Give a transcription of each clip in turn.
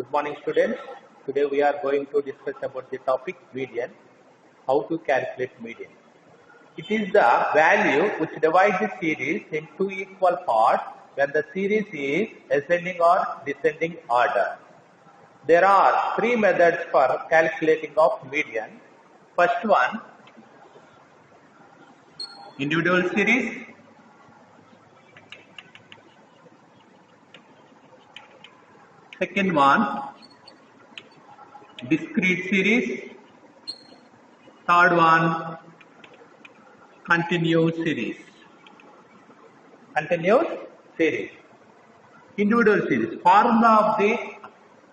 Good morning, students. Today we are going to discuss about the topic median, how to calculate median. It is the value which divides the series in two equal parts when the series is ascending or descending order. There are three methods for calculating of median. First one, individual series. Second one, discrete series. Third one, continuous series. Continuous series. Individual series. Formula of the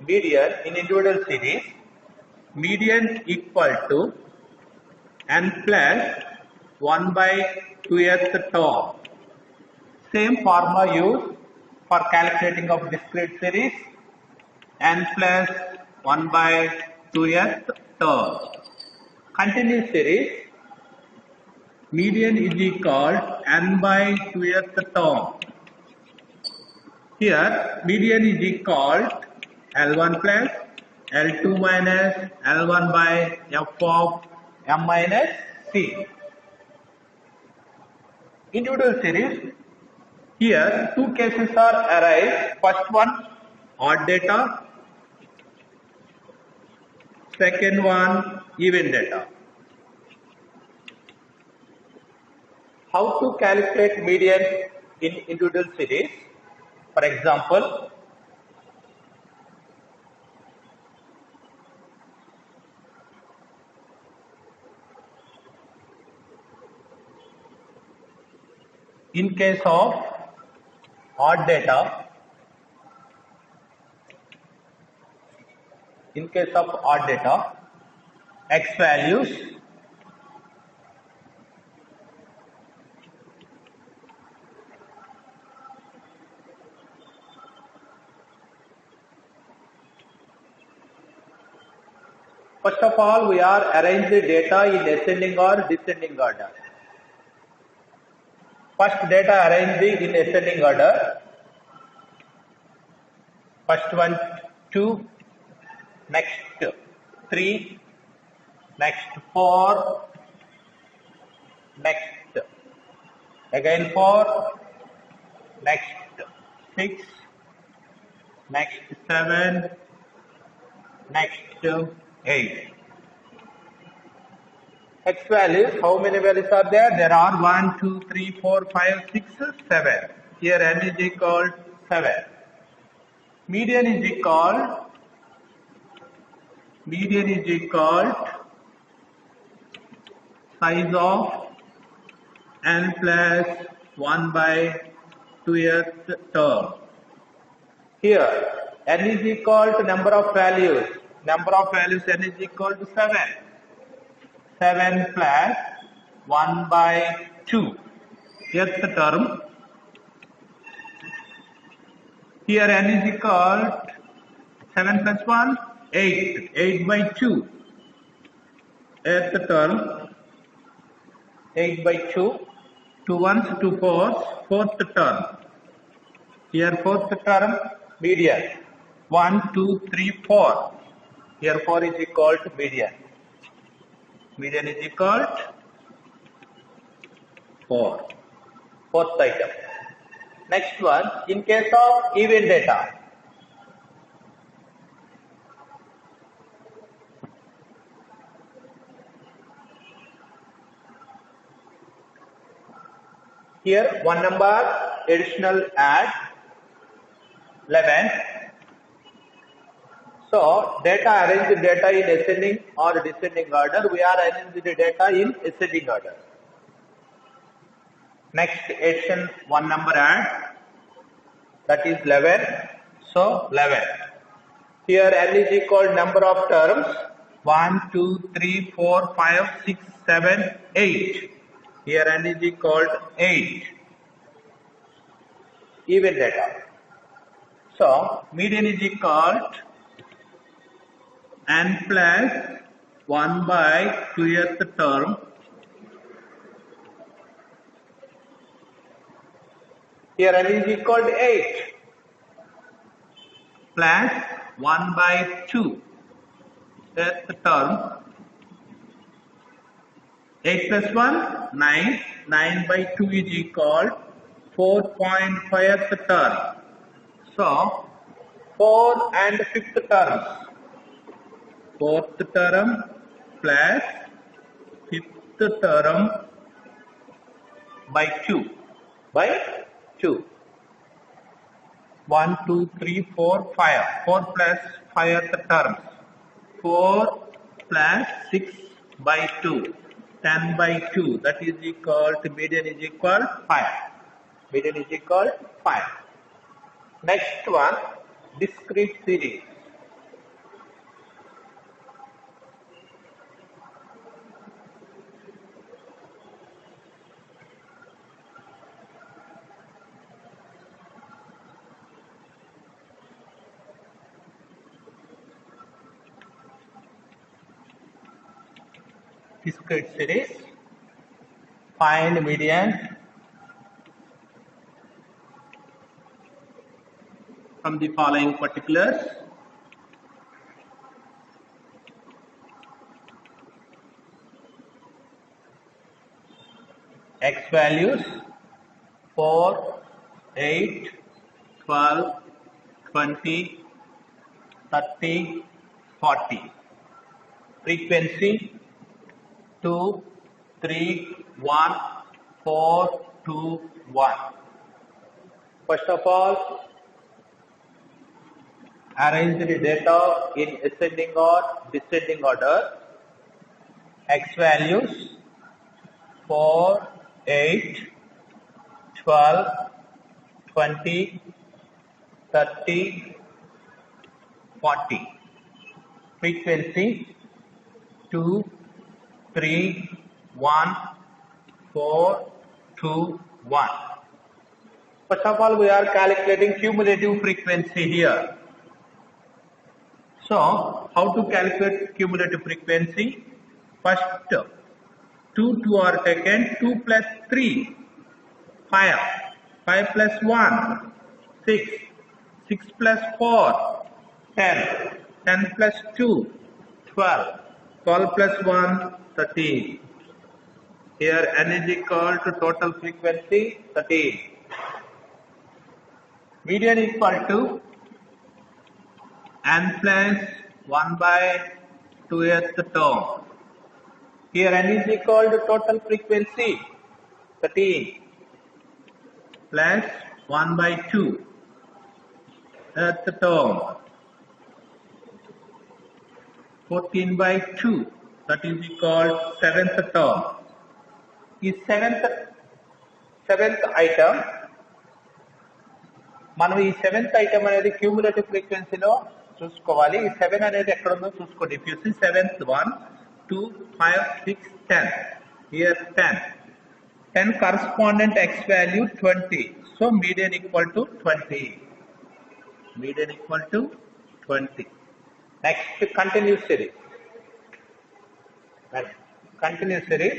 median in individual series. Median equal to n plus 1 by 2th term. Same formula used for calculating of discrete series. N plus 1 by 2th term. Continuous series, median is equal n by 2th term. Here, median is equal L1 plus L2 minus L1 by f of m minus c. Individual series, here two cases are arise. First one, odd data. Second one, even data. How to calculate median in individual series? For example, in case of odd data, x values first of all we are arrange the data in ascending or descending order. First data arrange in ascending order. First one 2, next 3, next 4, next again 4, next 6, next 7, next 8. X values, how many values are there? There are 1, 2, 3, 4, 5, 6, 7. Here n is equal 7. Median is equal size of n plus 1 by 2th term. Here n is equal to number of values. Number of values n is equal to 7. 7 plus 1 by 2. Th term. Here n is equal 7 plus 1, 8. 8 by 2. Th term. 8 by 2. 2 ones, 2 fours. Fourth term. Here fourth term, median. 1, 2, 3, 4. Here 4 is equal to median. Median is equal to 4. Fourth item. Next one, in case of even data. Here one number additional add 11. So data arrange the data in ascending or descending order. We are arranging the data in ascending order. Next addition one number add, that is 11. So 11. Here n is equal number of terms 1, 2, 3, 4, 5, 6, 7, 8. Here n is equal to 8. Even data. So median is equal to n plus 1 by 2th term Here n is equal to 8 plus 1 by 2. That's the term. 8 plus 1, 9. 9 by 2 is equal 4.5th term. So, 4 and 5th terms. 4th term plus 5th term by 2. By 2. 1, 2, 3, 4, 5. 4 plus 5th terms. 4 plus 6 by 2. 10 by 2. That is equal to median is equal 5. Median is equal 5. Next one, discrete series. Discrete series. Find median from the following particulars. X values 4, 8, 12, 20, 30, 40. Frequency 2, 3, 1, 4, 2, 1. First of all, arrange the data in ascending or descending order. X values 4, 8, 12, 20, 30, 40. Frequency 2, 3, 1, 4, 2, 1. First of all, we are calculating cumulative frequency here. So, how to calculate cumulative frequency? First, 2 are taken, 2 plus 3, 5, 5 plus 1, 6, 6 plus 4, 10, 10 plus 2, 12, 12 plus 1, 13. Here n is equal to total frequency 13. Median equal to n plus 1 by 2th term. Here n is equal to total frequency 13 plus 1 by 2 th term. 14 by 2, that is equal 7th term. Is 7th item. మనం ఈ 7th item అనేది cumulative ఫ్రీక్వెన్సీలో చూసుకోవాలి. ఈ 7 అనేది ఎక్కడ ఉందో చూసుకోండి. If you see 7th 1, 2, 5, 6, 10. Here 10. 10 correspondent x value 20. So median equal to 20. Median equal to 20. Next, continuous series. Continuous series.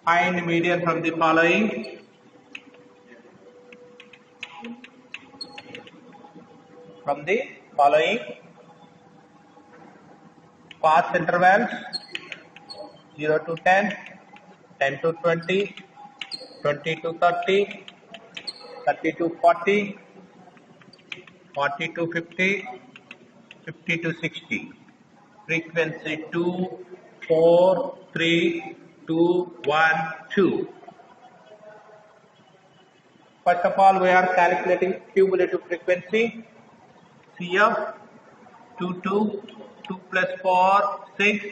Find median from the following. From the following path intervals 0 to 10, 10 to 20, 20 to 30, 30 to 40, 40 to 50, 50 to 60. Frequency 2, 4, 3, 2, 1, 2. First of all, we are calculating cumulative frequency. CF 2, 2, 2 plus 4, 6,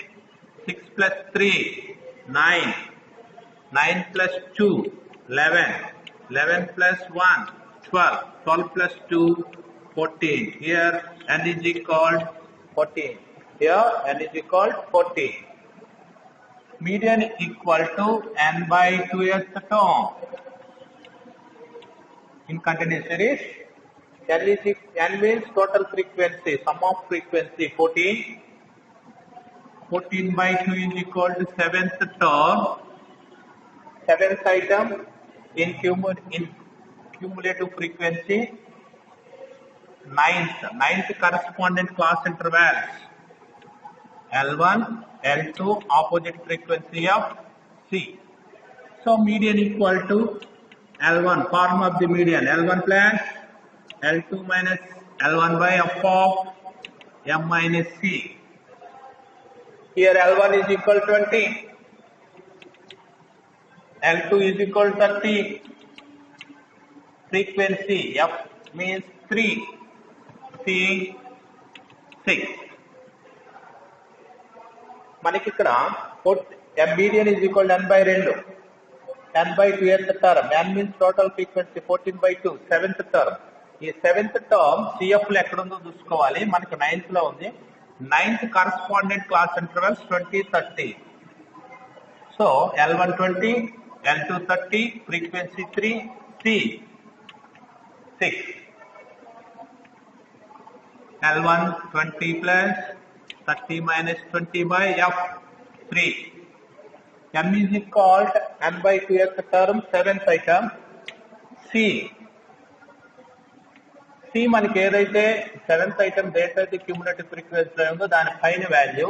6 plus 3, 9, 9 plus 2, 11, 11 plus 1, 12, 12 plus 2, 14. Here n is equal 14. Here n is equal 14. Median equal to n by 2th term. In continuous series, n means total frequency, sum of frequency 14. 14 by 2 is equal to 7th term. 7th item in cumulative frequency. 9th correspondent class intervals. L1, L2 opposite frequency of C. So median equal to L1, form of the median, L1 plus L2 minus L1 by F of M minus C. Here L1 is equal 20, L2 is equal 30, frequency F means 3, C 6. మనకి ఇక్కడ median is equal to n by 2, n by 2th term, n means total frequency 14 by 2, 7th term. ఈ 7th term CF లో ఎక్కడ ఉందో చూసుకోవాలి, మనకి 9th లో ఉంది. 9th correspondent class intervals 20, 30. So L1 20, L2 30, frequency 3, C 6. L1 20 plus 30 minus 20 by F 3. M is called n by 2th term, 7th item. C మనకి ఏదైతే 7th item దేంటైతే క్యూములేటివ్ ఫ్రీక్వెన్సీ ఉందో దాని పైన value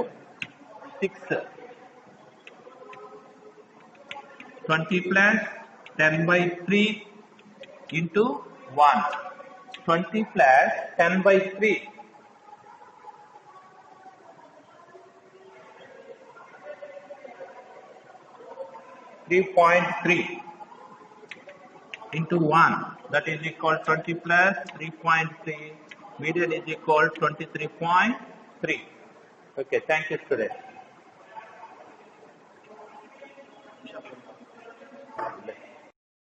6. 20 plus 10 by 3 into 1. 20 plus 10 by 3. 3.3 into 1, that is equal 20 plus 3.3, median is equal 23.3. Okay, thank you students.